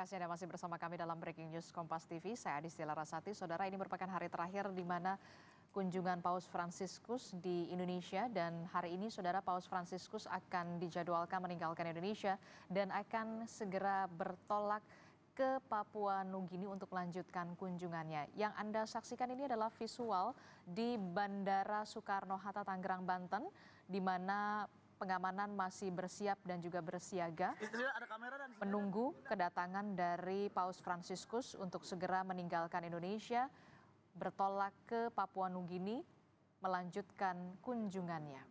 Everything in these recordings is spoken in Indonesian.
kasih Anda masih bersama kami dalam Breaking News Kompas TV. Saya Adistila Rasati. Saudara, ini merupakan hari terakhir di mana kunjungan Paus Fransiskus di Indonesia, dan hari ini Saudara, Paus Fransiskus akan dijadwalkan meninggalkan Indonesia dan akan segera bertolak ke Papua Nugini untuk melanjutkan kunjungannya. Yang Anda saksikan ini adalah visual di Bandara Soekarno-Hatta, Tangerang, Banten, di mana pengamanan masih bersiap dan juga bersiaga menunggu kedatangan dari Paus Fransiskus untuk segera meninggalkan Indonesia, bertolak ke Papua Nugini, melanjutkan kunjungannya.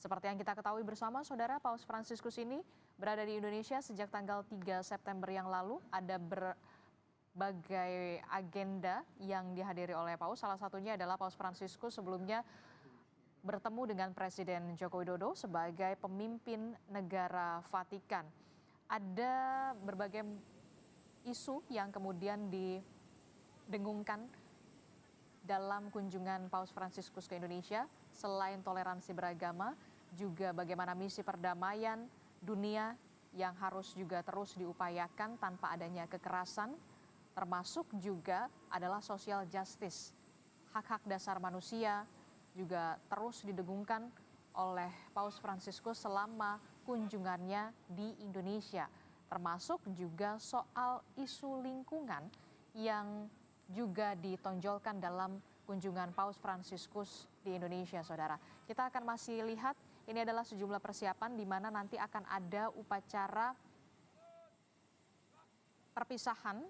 Seperti yang kita ketahui bersama, Saudara, Paus Fransiskus ini berada di Indonesia sejak tanggal 3 September yang lalu. Ada berbagai agenda yang dihadiri oleh Paus. Salah satunya adalah Paus Fransiskus sebelumnya bertemu dengan Presiden Joko Widodo sebagai pemimpin negara Vatikan. Ada berbagai isu yang kemudian didengungkan dalam kunjungan Paus Fransiskus ke Indonesia, selain toleransi beragama, juga bagaimana misi perdamaian dunia yang harus juga terus diupayakan tanpa adanya kekerasan, termasuk juga adalah social justice, hak-hak dasar manusia, juga terus didengungkan oleh Paus Fransiskus selama kunjungannya di Indonesia, termasuk juga soal isu lingkungan yang juga ditonjolkan dalam kunjungan Paus Fransiskus di Indonesia, Saudara. Kita akan masih lihat, ini adalah sejumlah persiapan di mana nanti akan ada upacara perpisahan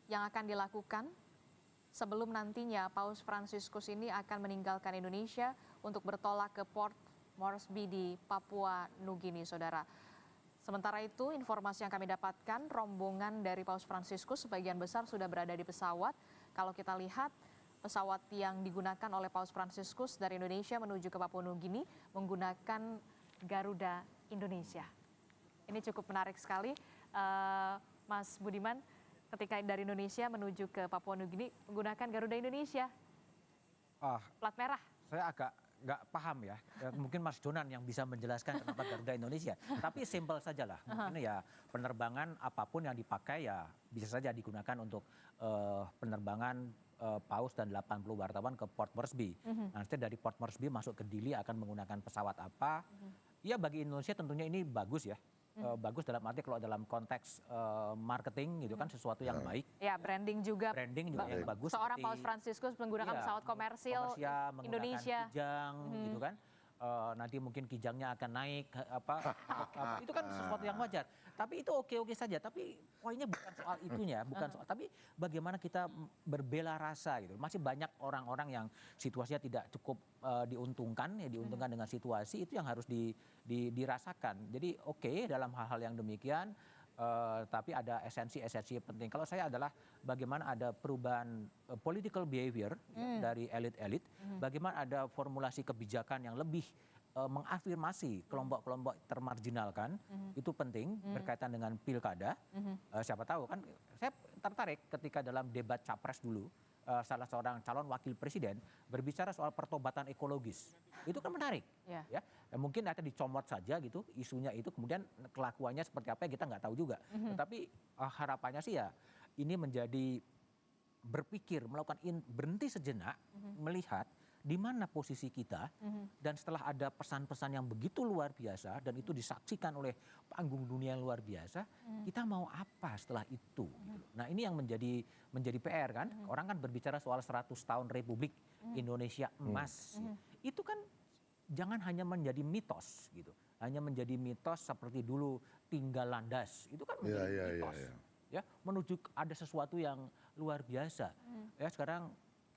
yang akan dilakukan sebelum nantinya Paus Fransiskus ini akan meninggalkan Indonesia untuk bertolak ke Port Moresby di Papua Nugini, Saudara. Sementara itu, informasi yang kami dapatkan, rombongan dari Paus Fransiskus sebagian besar sudah berada di pesawat. Kalau kita lihat, pesawat yang digunakan oleh Paus Fransiskus dari Indonesia menuju ke Papua Nugini menggunakan Garuda Indonesia. Ini cukup menarik sekali, Mas Budiman. Ketika dari Indonesia menuju ke Papua Nugini menggunakan Garuda Indonesia, plat merah. Saya agak nggak paham ya. Mungkin Mas Jonan yang bisa menjelaskan kenapa Garuda Indonesia. Tapi simpel saja lah. Mungkin ya penerbangan apapun yang dipakai ya bisa saja digunakan untuk penerbangan Paus dan 80 wartawan ke Port Moresby. Nanti dari Port Moresby masuk ke Dili akan menggunakan pesawat apa. Ya bagi Indonesia tentunya ini bagus ya. Bagus dalam arti kalau dalam konteks marketing gitu kan sesuatu yang baik. Ya, branding juga yang bagus. Seorang Paus Fransiskus menggunakan pesawat komersil Indonesia. Kijang gitu kan. Nanti mungkin kijangnya akan naik itu kan sesuatu yang wajar. Tapi itu oke-oke saja. Tapi poinnya bukan soal itunya, bukan soal. Tapi bagaimana kita berbela rasa gitu. Masih banyak orang-orang yang situasinya tidak cukup diuntungkan dengan situasi itu yang harus dirasakan. Jadi oke, dalam hal-hal yang demikian. Tapi ada esensi-esensi penting. Kalau saya adalah bagaimana ada perubahan political behavior dari elit-elit, bagaimana ada formulasi kebijakan yang lebih mengafirmasi kelompok-kelompok termarginalkan, itu penting berkaitan dengan pilkada. Siapa tahu kan, saya tertarik ketika dalam debat capres dulu, salah seorang calon wakil presiden berbicara soal pertobatan ekologis. Itu kan menarik. Ya. Mungkin nanti dicomot saja gitu isunya itu, kemudian kelakuannya seperti apa kita nggak tahu juga. Tetapi harapannya sih ya ini menjadi berpikir, melakukan berhenti sejenak, melihat di mana posisi kita, dan setelah ada pesan-pesan yang begitu luar biasa dan itu disaksikan oleh panggung dunia yang luar biasa, kita mau apa setelah itu? Gitu. Nah ini yang menjadi PR kan, orang kan berbicara soal 100 tahun Republik Indonesia emas, itu kan jangan hanya menjadi mitos gitu, hanya menjadi mitos seperti dulu tinggal landas, itu kan menjadi mitos, ya menuju ada sesuatu yang luar biasa, ya sekarang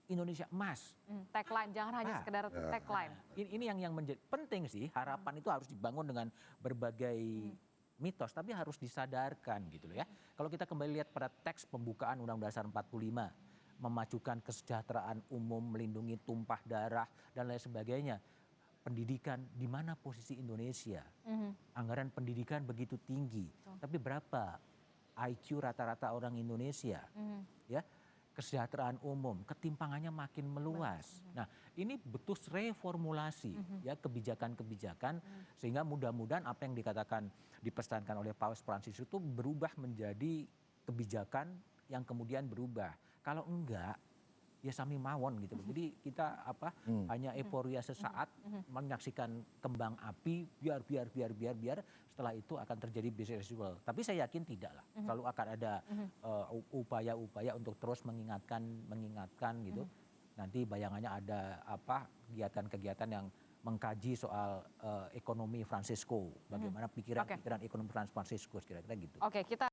Indonesia emas. Tagline, jangan hanya sekedar tagline. Ini yang menjadi penting sih, harapan itu harus dibangun dengan berbagai mitos, tapi harus disadarkan gitu loh ya. Kalau kita kembali lihat pada teks pembukaan Undang-Undang Dasar 45, memajukan kesejahteraan umum, melindungi tumpah darah, dan lain sebagainya. Pendidikan, di mana posisi Indonesia? Anggaran pendidikan begitu tinggi, tapi berapa IQ rata-rata orang Indonesia? Ya. Kesejahteraan umum, ketimpangannya makin meluas. Nah, ini butuh reformulasi ya kebijakan-kebijakan sehingga mudah-mudahan apa yang dikatakan dipesankan oleh Paus Fransiskus itu berubah menjadi kebijakan yang kemudian berubah. Kalau enggak, ya sami mawon gitu loh. Jadi kita hanya euforia sesaat menyaksikan kembang api, biar setelah itu akan terjadi business as usual. Tapi saya yakin tidak lah. Selalu akan ada upaya-upaya untuk terus mengingatkan gitu. Nanti bayangannya ada kegiatan-kegiatan yang mengkaji soal ekonomi Francisco, bagaimana pikiran-pikiran ekonomi Francisco kira-kira gitu. Oke, kita